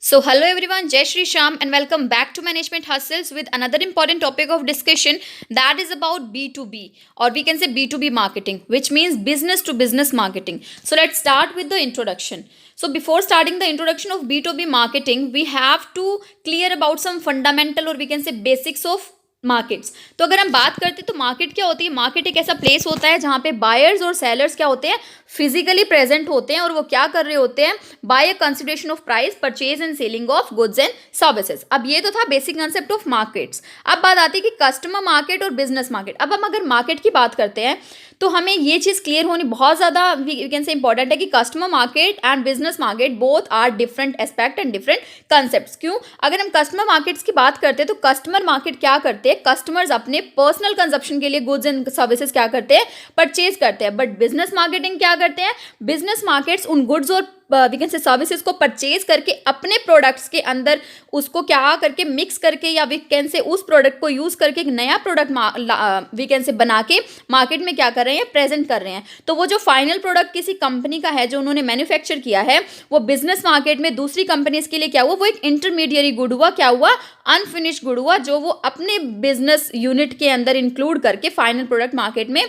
So, hello everyone, Jai Shri Sham, and welcome back to Management Hustles with another important topic of discussion that is about B2B, or we can say B2B marketing, which means business to business marketing. So, let's start with the introduction. So, before starting the introduction of B2B marketing, we have to clear about some fundamental, or we can say basics of markets. तो अगर हम बात करते हैं तो market क्या होती है. मार्केट एक ऐसा प्लेस होता है जहाँ पे बायर्स और सेलर्स क्या होते हैं, फिजिकली प्रेजेंट होते हैं और वो क्या कर रहे होते हैं, by a consideration of price, purchase and selling of goods and services. अब ये तो था बेसिक कंसेप्ट ऑफ मार्केट्स. अब बात आती है कि कस्टमर मार्केट और बिजनेस मार्केट. अब हम अगर मार्केट की बात करते हैं तो हमें ये चीज़ क्लियर होनी बहुत ज़्यादा वी कैन से इंपॉर्टेंट है कि customer market and business market both are different aspect and different concepts. क्यों? अगर हम कस्टमर मार्केट्स की बात करते हैं तो कस्टमर मार्केट क्या करते हैं, कस्टमर्स अपने पर्सनल कंजप्शन के लिए गुड्स एंड सर्विसेज क्या करते हैं, परचेज करते हैं. बट बिजनेस मार्केटिंग क्या करते हैं, बिजनेस मार्केट्स उन गुड्स और वी कैन से सर्विसेज को परचेज करके अपने प्रोडक्ट्स के अंदर उसको क्या करके मिक्स करके या वी कैन से उस प्रोडक्ट को यूज करके एक नया प्रोडक्ट वी कैन से बना के मार्केट में क्या कर रहे हैं, प्रेजेंट कर रहे हैं. तो वो जो फाइनल प्रोडक्ट किसी कंपनी का है जो उन्होंने मैन्युफैक्चर किया है, वो बिजनेस मार्केट में दूसरी कंपनीज के लिए क्या हुआ, वो एक इंटरमीडिएरी गुड हुआ, क्या हुआ, अनफिनिश्ड गुड हुआ, जो वो अपने बिजनेस यूनिट के अंदर इंक्लूड करके फाइनल प्रोडक्ट मार्केट में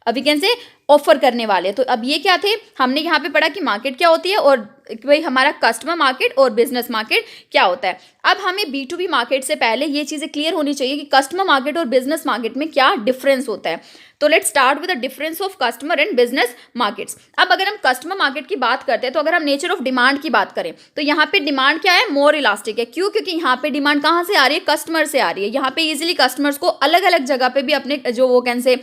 वी कैन से ऑफर करने वाले. तो अब ये क्या थे, हमने यहाँ पे पढ़ा कि मार्केट क्या होती है और भाई हमारा कस्टमर मार्केट और बिजनेस मार्केट क्या होता है. अब हमें B2B मार्केट से पहले ये चीज़ें क्लियर होनी चाहिए कि कस्टमर मार्केट और बिजनेस मार्केट में क्या डिफरेंस होता है. तो let's start with the difference of customer and business markets. अब अगर हम कस्टमर मार्केट की बात करते हैं तो अगर हम नेचर ऑफ डिमांड की बात करें तो यहाँ पे डिमांड क्या है, मोर इलास्टिक है. क्यों? क्योंकि यहाँ पे डिमांड कहाँ से आ रही है, कस्टमर से आ रही है. यहाँ पे इजीली कस्टमर्स को अलग अलग जगह पे भी अपने जो वो कैन से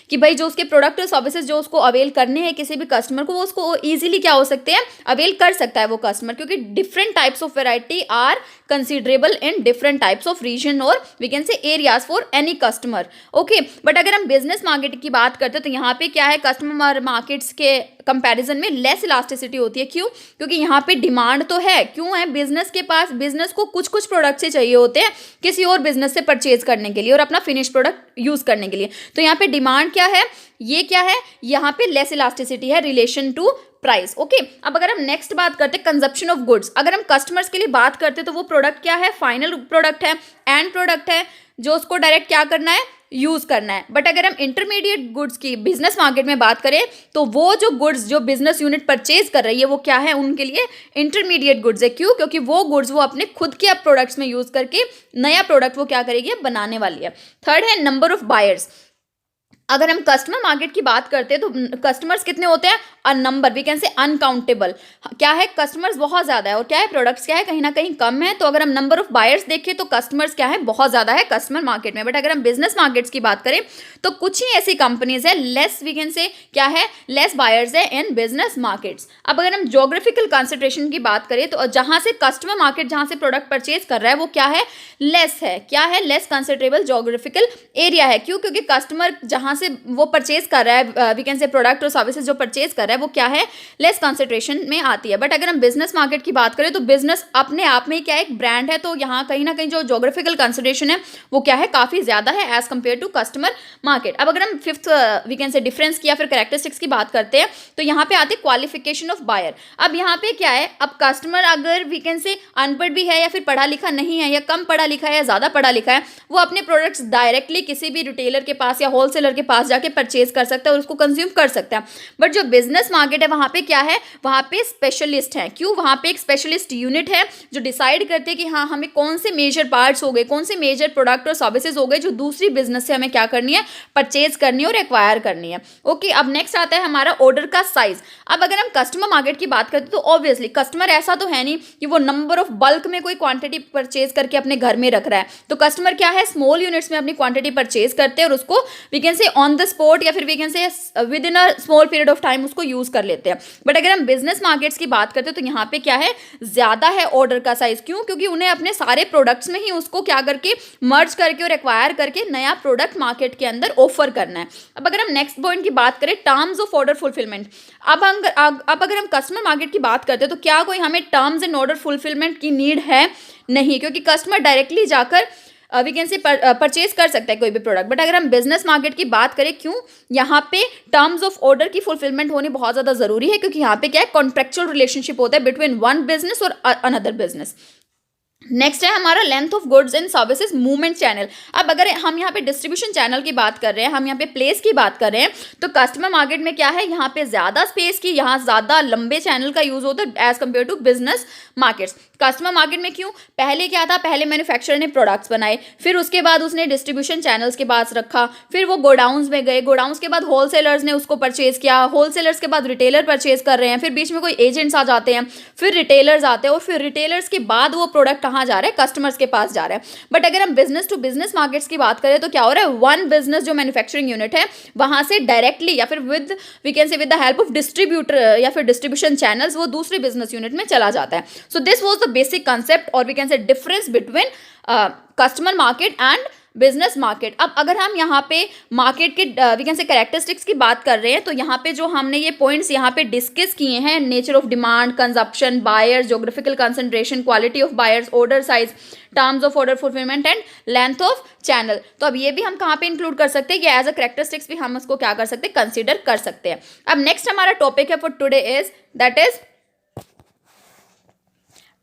कि भाई जो उसके प्रोडक्ट और सर्विसेज जो उसको अवेल करने हैं किसी भी कस्टमर को, वो उसको ईजिली क्या हो सकते हैं, अवेल कर सकता है वो कस्टमर. क्योंकि different types of variety are considerable in different types of region और we can say areas for any customer. Okay, but अगर हम बिजनेस मार्केट की बात करते हैं तो यहाँ पे क्या है, कस्टमर मार्केट्स के कंपैरिजन में लेस इलास्टिसिटी होती है. क्यों? क्योंकि यहाँ पे डिमांड तो है. क्यों है? बिजनेस के पास, बिजनेस को कुछ कुछ प्रोडक्ट से चाहिए होते हैं किसी और बिजनेस से परचेज करने के लिए और अपना फिनिश प्रोडक्ट यूज करने के लिए. तो यहाँ पे डिमांड क्या है, ये क्या है, यहाँ पे लेस इलास्टिसिटी है रिलेशन टू प्राइस. ओके, अब अगर हम नेक्स्ट बात करते हैं कंजप्शन ऑफ गुड्स. अगर हम कस्टमर्स के लिए बात करते हैं तो वो प्रोडक्ट क्या है, फाइनल प्रोडक्ट है, एंड प्रोडक्ट है जो उसको डायरेक्ट क्या करना है, यूज करना है. बट अगर हम इंटरमीडिएट गुड्स की बिजनेस मार्केट में बात करें तो वो जो गुड्स जो बिजनेस यूनिट परचेज कर रही है वो क्या है, उनके लिए इंटरमीडिएट गुड्स है. क्यों? क्योंकि वो गुड्स वो अपने खुद के अब प्रोडक्ट्स में यूज करके नया प्रोडक्ट वो क्या करेगी, बनाने वाली है. थर्ड है नंबर ऑफ बायर्स. अगर हम कस्टमर मार्केट की बात करते हैं तो कस्टमर्स कितने होते हैं, a number, we can say uncountable. क्या है, कस्टमर्स बहुत ज़्यादा है और क्या है, प्रोडक्ट्स क्या है, कहीं ना कहीं कम है. तो अगर हम नंबर ऑफ बायर्स देखें तो कस्टमर्स क्या है, बहुत ज़्यादा है कस्टमर मार्केट में. बट अगर हम बिजनेस मार्केट्स की बात करें तो कुछ ही ऐसी कंपनीज है, लेस वी कैन से क्या है, लेस बायर्स है इन बिजनेस मार्केट्स. अब अगर हम जोग्राफिकल कंसंट्रेशन की बात करें तो जहाँ से कस्टमर मार्केट जहाँ से प्रोडक्ट परचेज कर रहा है वो क्या है, लेस है. क्या है, लेस कंसंट्रेबल जोग्राफिकल एरिया है. क्यों? क्योंकि कस्टमर जहाँ से वो परचेज कर रहा है वी कैन से प्रोडक्ट और सर्विसेज जो परचेज कर रहा है वो क्या है, लेस कंसंट्रेशन में आती है. बट अगर हम बिजनेस मार्केट की बात करें तो बिजनेस अपने आप में क्या है, एक ब्रांड है. तो यहाँ कहीं ना कहीं जो जोग्राफिकल कंसंट्रेशन है वो क्या है, काफी ज्यादा है as compare to customer market. अब अगर हम fifth we can say difference की या फिर कैरेक्टरिस्टिक्स की बात करते हैं तो यहाँ पे आते क्वालिफिकेशन ऑफ बायर. अब यहाँ पे क्या है, अब कस्टमर अगर वी कैन से अनपढ़ भी है या फिर पढ़ा लिखा नहीं है या कम पढ़ा लिखा है या ज्यादा पढ़ा लिखा है, वो अपने प्रोडक्ट्स डायरेक्टली किसी भी रिटेलर के पास या होलसेलर के पास जाके परचेज कर सकता है और उसको कंज्यूम कर सकता है. बट जो बिजनेस मार्केट है वहां पे क्या है, वहां पे स्पेशलिस्ट है. क्यों? वहां पे एक स्पेशलिस्ट यूनिट है जो डिसाइड करते हैं कि हाँ हमें कौन से मेजर पार्ट्स हो गए, कौन से मेजर प्रोडक्ट और सर्विसेज हो गए जो दूसरी बिजनेस से हमें क्या करनी है, परचेज करनी है और एक्वायर करनी है. ओके, अब नेक्स्ट आता है हमारा ऑर्डर का साइज. अब अगर हम कस्टमर मार्केट की बात करते हैं तो ऑब्वियसली कस्टमर ऐसा तो है नहीं कि वो नंबर ऑफ बल्क में कोई क्वांटिटी परचेज करके अपने घर में रख रहा है. तो कस्टमर क्या है, स्मॉल यूनिट्स में अपनी क्वांटिटी परचेज करते हैं और उसको we can say on the spot या फिर we can say with in a small period of time उसको यूज कर लेते हैं. बट अगर हम बिजनेस मार्केट्स की बात करते हैं तो यहाँ पे क्या है, ज्यादा है ऑर्डर का साइज. क्यों? क्योंकि उन्हें अपने सारे प्रोडक्ट्स में ही उसको क्या करके मर्ज करके और एक्वायर करके नया प्रोडक्ट मार्केट के अंदर ऑफर करना है. अब अगर हम नेक्स्ट पॉइंट की बात करें, टर्म्स ऑफ ऑर्डर फुलफिलमेंट. अब अगर हम कस्टमर मार्केट की बात करते हैं तो क्या कोई हमें टर्म्स एंड ऑर्डर फुलफिलमेंट की नीड है? नहीं, क्योंकि कस्टमर डायरेक्टली जाकर वी कैन से परचेज कर सकता है कोई भी प्रोडक्ट. बट अगर हम बिजनेस मार्केट की बात करें, क्यों, यहाँ पे टर्म्स ऑफ ऑर्डर की फुलफिलमेंट होनी बहुत ज़्यादा ज़रूरी है. क्योंकि यहाँ पे क्या है, कॉन्ट्रेक्चुअल रिलेशनशिप होता है बिटवीन वन बिजनेस और अनदर बिजनेस. नेक्स्ट है हमारा length of goods and services movement channel. अब अगर हम यहाँ पे डिस्ट्रीब्यूशन चैनल की बात कर रहे हैं, हम यहाँ पे प्लेस की बात कर रहे हैं, तो कस्टमर मार्केट में क्या है, यहाँ पे ज़्यादा स्पेस की, यहाँ ज़्यादा लंबे चैनल का यूज़ होता है as compare to business markets. Customer market में क्यों, पहले क्या था, पहले मैन्युफैक्चरर ने प्रोडक्ट्स बनाए, फिर उसके बाद उसने डिस्ट्रीब्यूशन चैनल्स के पास रखा, फिर वो गोडाउन्स में गए, गोडाउन्स के बाद होलसेलर्स ने उसको परचेज किया, होलसेलर्स के बाद रिटेलर परचेज कर रहे हैं, फिर बीच में कोई एजेंट्स आ जाते हैं, फिर रिटेलर्स आते हैं, और फिर रिटेलर्स के बाद वो प्रोडक्ट कहाँ जा रहा है, कस्टमर्स के पास जा रहा है। बट अगर हम बिजनेस टू बिजनेस मार्केट्स की बात करें तो क्या हो रहा है, वन बिजनेस जो मैन्युफैक्चरिंग यूनिट है वहां से डायरेक्टली या फिर with we can say with the help of distributor या फिर डिस्ट्रीब्यूशन चैनल्स वो दूसरे बिजनेस यूनिट में चला जाता है। So this was the basic concept और we can say difference between customer market and business market. अब अगर हम यहाँ पे मार्केट के वी कैन से कैरेक्टरिस्टिक्स की बात कर रहे हैं तो यहाँ पे जो हमने ये पॉइंट्स यहाँ पे डिस्कस किए हैं, nature of demand, consumption, buyers, geographical concentration, quality of buyers, order size, terms of order fulfilment and length of channel, तो अब ये भी हम कहाँ पे इंक्लूड कर सकते हैं, ये एज अ कैरेक्टरिस्टिक्स भी हम उसको क्या कर सकते हैं, कंसिडर कर सकते हैं। अब नेक्स्ट हमारा टॉपिक है for today is that is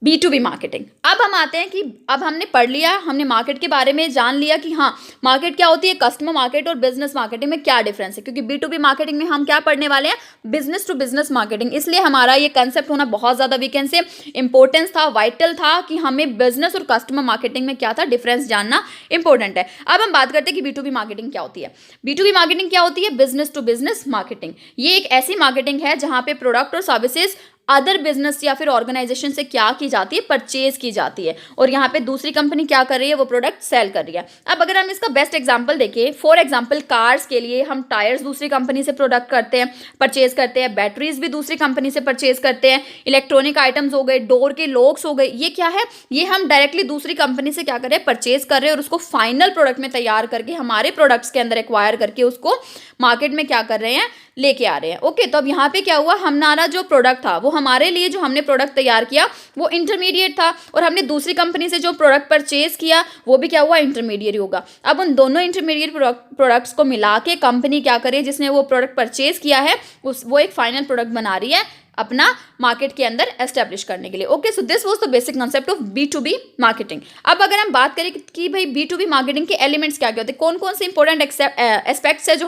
B2B marketing. अब हम आते हैं कि अब हमने पढ़ लिया, हमने मार्केट के बारे में जान लिया कि हाँ मार्केट क्या होती है, कस्टमर मार्केट और बिजनेस मार्केटिंग में क्या डिफरेंस है, क्योंकि B2B मार्केटिंग में हम क्या पढ़ने वाले हैं, बिजनेस टू बिजनेस मार्केटिंग, इसलिए हमारा ये कंसेप्ट होना बहुत ज़्यादा वी कैन से इंपॉर्टेंस था, वाइटल था कि हमें बिजनेस और कस्टमर मार्केटिंग में क्या था डिफरेंस जानना इंपॉर्टेंट है। अब हम बात करते हैं कि B2B मार्केटिंग क्या होती है। B2B मार्केटिंग क्या होती है, बिजनेस टू बिजनेस मार्केटिंग। ये एक ऐसी मार्केटिंग है जहाँ पे प्रोडक्ट और सर्विसेज अदर बिजनेस या फिर ऑर्गेनाइजेशन से क्या की जाती है, परचेज की जाती है, और यहाँ पे दूसरी कंपनी क्या कर रही है, वो प्रोडक्ट सेल कर रही है। अब अगर हम इसका बेस्ट एग्जांपल देखें, फॉर एग्जांपल कार्स के लिए हम टायर्स दूसरी कंपनी से प्रोडक्ट करते हैं, परचेज करते हैं, बैटरीज भी दूसरी कंपनी से परचेज करते हैं, इलेक्ट्रॉनिक आइटम्स हो गए, डोर के लॉक्स हो गए, ये क्या है, ये हम डायरेक्टली दूसरी कंपनी से क्या कर रहे हैं, परचेज कर रहे हैं और उसको फाइनल प्रोडक्ट में तैयार करके हमारे प्रोडक्ट्स के अंदर एक्वायर करके उसको मार्केट में क्या कर रहे हैं, लेके आ रहे हैं। ओके, तो अब यहाँ पे क्या हुआ, हमारा जो प्रोडक्ट था वो हमारे लिए जो हमने प्रोडक्ट तैयार किया वो इंटरमीडिएट था, और हमने दूसरी कंपनी से जो प्रोडक्ट परचेज किया वो भी क्या हुआ, इंटरमीडिएट होगा। अब उन दोनों इंटरमीडिएट प्रोडक्ट्स को मिला के कंपनी क्या करे, जिसने वो प्रोडक्ट परचेज किया है वो एक फाइनल प्रोडक्ट बना रही है अपना मार्केट के अंदर एस्टेब्लिश करने के लिए। Okay, so this was the basic concept of B2B marketing. अब अगर हम बात करें कि भाई B2B मार्केटिंग के एलिमेंट्स क्या क्या होते हैं, कौन कौन से इंपॉर्टेंट एस्पेक्ट्स है जो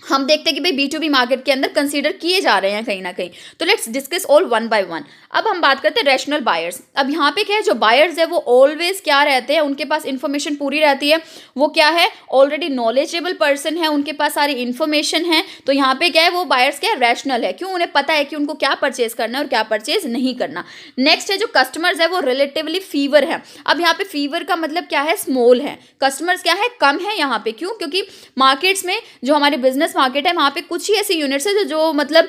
हम देखते हैं कि भाई B2B मार्केट के अंदर कंसीडर किए जा रहे हैं कहीं ना कहीं, तो let's discuss all one by one. अब हम बात करते हैं रैशनल बायर्स। अब यहाँ पे क्या है, जो बायर्स है वो ऑलवेज क्या रहते हैं, उनके पास इंफॉर्मेशन पूरी रहती है, वो क्या है, ऑलरेडी नॉलेजेबल पर्सन है, उनके पास सारी इन्फॉर्मेशन है, तो यहाँ पे क्या है, वो बायर्स क्या है, रैशनल है, क्यों, उन्हें पता है कि उनको क्या परचेज करना है और क्या परचेज नहीं करना। नेक्स्ट है जो कस्टमर्स है वो रिलेटिवली फीवर है। अब यहाँ पे फीवर का मतलब क्या है, स्मॉल है, कस्टमर्स क्या है, कम है यहाँ पे, क्यों, क्योंकि मार्केट्स में जो हमारे बिजनेस मार्केट है वहाँ पे कुछ ही ऐसी यूनिट्स है जो मतलब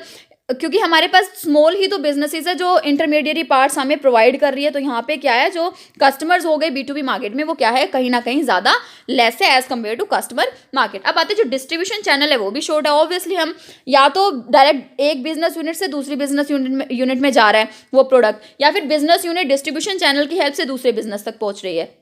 क्योंकि हमारे पास स्मॉल ही तो बिजनेसेस है जो इंटरमीडिएरी पार्ट्स हमें प्रोवाइड कर रही है, तो यहाँ पे क्या है, जो कस्टमर्स हो गए B2B मार्केट में वो क्या है, कहीं ना कहीं ज़्यादा लेस है as compare to customer market. अब आते जो डिस्ट्रीब्यूशन चैनल है वो भी शॉर्ट है, ऑब्वियसली हम या तो डायरेक्ट एक बिजनेस यूनिट से दूसरी बिजनेस यूनिट में जा रहा है वो प्रोडक्ट, या फिर बिजनेस यूनिट डिस्ट्रीब्यूशन चैनल की हेल्प से दूसरे बिजनेस तक पहुँच रही है।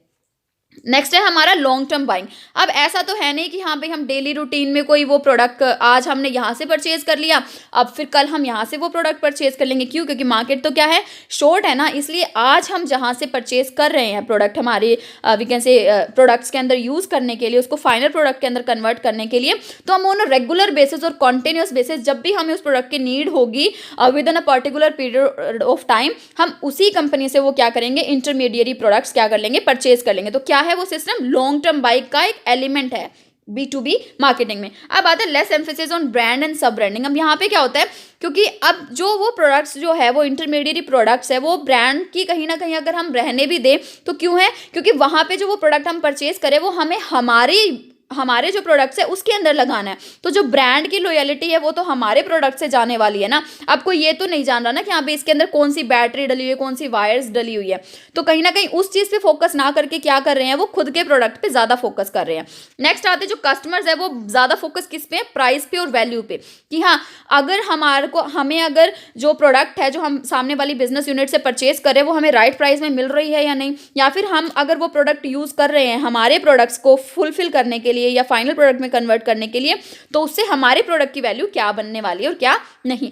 नेक्स्ट है हमारा लॉन्ग टर्म बाइंग। अब ऐसा तो है नहीं कि हाँ भाई हम डेली रूटीन में कोई वो प्रोडक्ट आज हमने यहाँ से परचेज कर लिया, अब फिर कल हम यहाँ से वो प्रोडक्ट परचेज कर लेंगे, क्यों, क्योंकि मार्केट तो क्या है, शॉर्ट है ना, इसलिए आज हम जहाँ से परचेज कर रहे हैं प्रोडक्ट हमारे वी कैन से प्रोडक्ट्स के अंदर यूज़ करने के लिए, उसको फाइनल प्रोडक्ट के अंदर कन्वर्ट करने के लिए, तो हम ऑन रेगुलर बेसिस और कॉन्टिन्यूस बेसिस जब भी हमें उस प्रोडक्ट की नीड होगी with in a particular period of time, हम उसी कंपनी से वो क्या करेंगे, इंटरमीडिएरी प्रोडक्ट्स क्या कर लेंगे, परचेज कर लेंगे। तो क्या है वो सिस्टम, लॉन्ग टर्म बाइक का एक एलिमेंट है B2B मार्केटिंग में। अब आते हैं less emphasis on brand and सब ब्रांडिंग। अब यहाँ पे क्या होता है, क्योंकि अब जो वो प्रोडक्ट्स जो है वो इंटरमीडिएरी प्रोडक्ट्स है, वो ब्रांड की कहीं ना कहीं अगर हम रहने भी दें तो क्यों है, क्योंकि वहाँ पे जो वो प्रोडक्ट हम परचेज करें वो हमें हमारे जो प्रोडक्ट्स है उसके अंदर लगाना है, तो जो ब्रांड की लॉयल्टी है वो तो हमारे प्रोडक्ट से जाने वाली है ना। अब कोई ये तो नहीं जान रहा ना कि यहाँ पे इसके अंदर कौन सी बैटरी डली हुई है, कौन सी वायर्स डली हुई है, तो कहीं ना कहीं उस चीज़ पे फोकस ना करके क्या कर रहे हैं, वो खुद के प्रोडक्ट पे ज़्यादा फोकस कर रहे हैं। नेक्स्ट आते जो कस्टमर्स है वो ज़्यादा फोकस किस पे, प्राइस पे और वैल्यू पे, कि हाँ अगर हमें अगर जो प्रोडक्ट है जो हम सामने वाली बिजनेस यूनिट से परचेज कर रहे हैं वो हमें राइट प्राइस में मिल रही है या नहीं, या फिर हम अगर वो प्रोडक्ट यूज़ कर रहे हैं हमारे प्रोडक्ट्स को फुलफिल करने के लिए या फाइनल प्रोडक्ट में कन्वर्ट करने के लिए, तो उससे हमारे प्रोडक्ट की वैल्यू क्या बनने वाली है और क्या नहीं।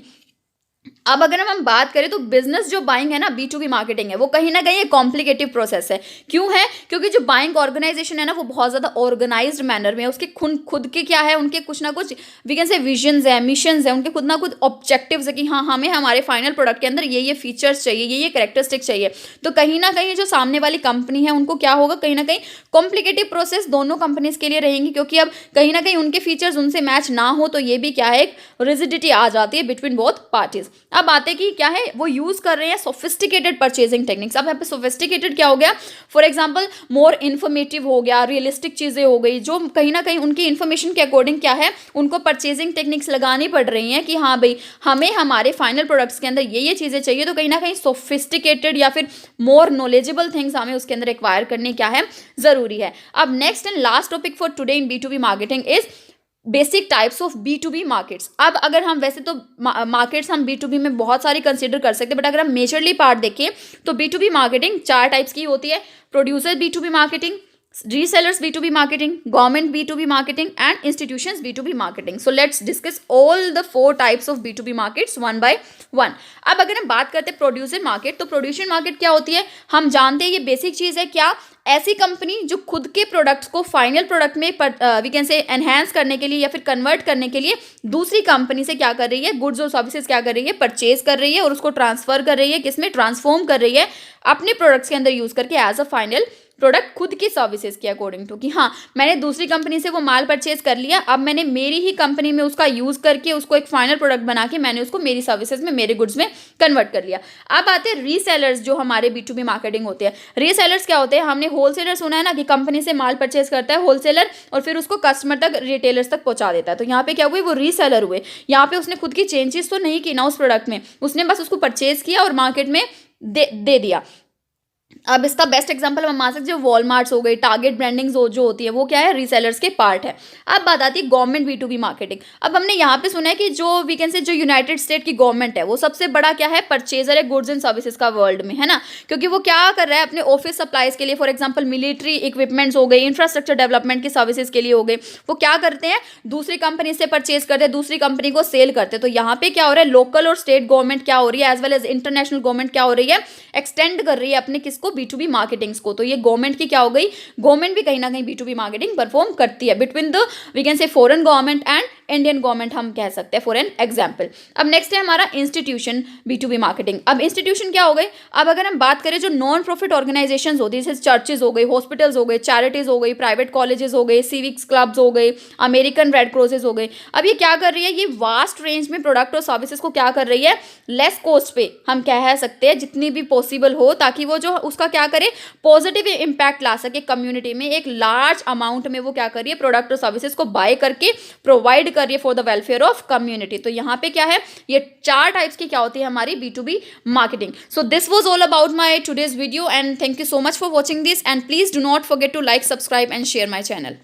अब अगर हम बात करें तो बिजनेस जो बाइंग है ना, B2B मार्केटिंग है, वो कहीं ना कहीं एक कॉम्प्लिकेटिव प्रोसेस है। क्यों है? क्योंकि जो बाइंग ऑर्गेनाइजेशन है ना, वो बहुत ज़्यादा ऑर्गेनाइज्ड मैनर में है। उसके खुद खुद के क्या है, उनके कुछ ना कुछ वी कैन से विजन्स है, मिशंस है, उनके खुद ना खुद ऑब्जेक्टिव्स है कि हाँ, हमें हमारे फाइनल प्रोडक्ट के अंदर ये फीचर्स चाहिए, ये कैरेक्टरिस्टिक चाहिए। तो कहीं ना कहीं जो सामने वाली कंपनी है उनको क्या होगा, कहीं ना कहीं कॉम्प्लिकेटिव प्रोसेस दोनों कंपनीज के लिए रहेंगी, क्योंकि अब कहीं ना कहीं उनके फीचर्स उनसे मैच ना हो तो ये भी क्या है, एक रिजिडिटी आ जाती है बिटवीन बोथ पार्टीज। अब बातें कि क्या है, वो यूज कर रहे हैं सोफिस्टिकेटेड परचेजिंग टेक्निक्स। अब यहाँ पे सोफिस्टिकेटेड क्या हो गया, फॉर एग्जांपल मोर इन्फॉर्मेटिव हो गया, रियलिस्टिक चीजें हो गई, जो कहीं ना कहीं उनकी इन्फॉर्मेशन के अकॉर्डिंग क्या है, उनको परचेजिंग टेक्निक्स लगानी पड़ रही हैं कि हाँ भाई, हमें हमारे फाइनल प्रोडक्ट्स के अंदर ये चीजें चाहिए। तो कहीं ना कहीं सोफिस्टिकेटेड या फिर मोर नॉलेजेबल थिंग्स हमें उसके अंदर एक्वायर करने क्या है, जरूरी है। अब next and last topic for today in B2B marketing is basic types of B2B markets. अब अगर हम वैसे तो मार्केट्स हम B2B में बहुत सारी कंसीडर कर सकते हैं, बट अगर हम मेजरली पार्ट देखें तो B2B मार्केटिंग 4 टाइप्स की होती है: producer B2B marketing, resellers B2B marketing, government B2B marketing and institutions B2B marketing. So let's discuss all the 4 types of B2B markets one by one. अब अगर हम बात करते हैं प्रोड्यूसर मार्केट, तो प्रोड्यूसर मार्केट क्या होती है, हम जानते हैं ये बेसिक चीज़ है। क्या? ऐसी कंपनी जो खुद के प्रोडक्ट्स को फाइनल प्रोडक्ट में वी कैन से एनहेंस करने के लिए या फिर कन्वर्ट करने के लिए दूसरी कंपनी से क्या कर रही है, गुड्स और सर्विसेज क्या कर रही है, परचेज कर रही है और उसको ट्रांसफर कर रही है, किसमें, ट्रांसफॉर्म कर रही है अपने प्रोडक्ट्स के अंदर यूज करके एज अ फाइनल प्रोडक्ट खुद की सर्विसेज के अकॉर्डिंग टू, कि हाँ मैंने दूसरी कंपनी से वो माल परचेज कर लिया, अब मैंने मेरी ही कंपनी में उसका यूज करके उसको एक फाइनल प्रोडक्ट बना के मैंने उसको मेरी सर्विसेज में, मेरे गुड्स में कन्वर्ट कर लिया। अब आते हैं रीसेलर्स, जो हमारे B2B मार्केटिंग होते हैं। रीसेलर्स क्या होते हैं, हमने होलसेलर सुना है ना कि कंपनी से माल परचेज करता है होलसेलर और फिर उसको कस्टमर तक, रिटेलर्स तक पहुंचा देता है। तो यहाँ पे क्या हुए, वो रीसेलर हुए। यहाँ पे उसने खुद की चेंजेस तो नहीं की ना उस प्रोडक्ट में, उसने बस उसको परचेज किया और मार्केट में दे दिया। अब इसका बेस्ट एग्जांपल हम मान सकते हैं, वॉलमार्ट्स हो गई, टारगेट ब्रांडिंग जो होती है वो क्या है, रीसेलर्स के पार्ट है। अब बात आती है गवर्नमेंट B2B मार्केटिंग। अब हमने यहाँ पे सुना है कि जो वी कैन से जो यूनाइटेड स्टेट की गवर्नमेंट है वो सबसे बड़ा क्या है, परचेजर है गुड्स एंड सर्विसेज का वर्ल्ड में, है ना। क्योंकि वो क्या कर रहा है, अपने ऑफिस सप्लाईज के लिए, फॉर एग्जाम्पल मिलिट्री इक्विपमेंट्स हो गई, इंफ्रास्ट्रक्चर डेवलपमेंट की सर्विसेज के लिए हो गए, वो क्या करते हैं, दूसरी कंपनी से परचेज करते हैं, दूसरी कंपनी को सेल करते हैं। तो यहाँ पे क्या हो रहा है, लोकल और स्टेट गवर्नमेंट क्या हो रही है, as well as international government क्या हो रही है, एक्सटेंड कर रही है अपने किसको, B2B मार्केटिंग्स को। तो ये गवर्नमेंट की क्या हो गई, गवर्नमेंट भी कहीं ना कहीं B2B मार्केटिंग परफॉर्म करती है between the we can say foreign government and Indian government, हम कह सकते हैं फॉर एन एग्जाम्पल। अब नेक्स्ट है हमारा इंस्टीट्यूशन B2B मार्केटिंग। अब इंस्टीट्यूशन क्या हो गए, अब अगर हम बात करें जो नॉन प्रॉफिट ऑर्गेनाइजेशन होती है, जैसे चर्चेज हो गई, हॉस्पिटल्स हो गए, चैरिटीज हो गई, प्राइवेट कॉलेजेस हो गए, सिविक्स क्लब्स हो गए, अमेरिकन रेड क्रॉसेज हो गए। अब ये क्या कर रही है, ये वास्ट रेंज में प्रोडक्ट और सर्विसेज को क्या कर रही है, लेस कॉस्ट पे हम कह सकते हैं जितनी भी पॉसिबल हो, ताकि वो जो उसका क्या करे, पॉजिटिव इम्पैक्ट ला सके कम्युनिटी में। एक लार्ज अमाउंट में वो क्या कर रही है, प्रोडक्ट और सर्विसेज को बाय करके प्रोवाइड कर रही है for the welfare of community. तो यहाँ पे क्या है, ये 4 टाइप्स की क्या होती है हमारी B2B marketing. So this was all about my today's video and thank you so much for watching this and please do not forget to like, subscribe and share my channel.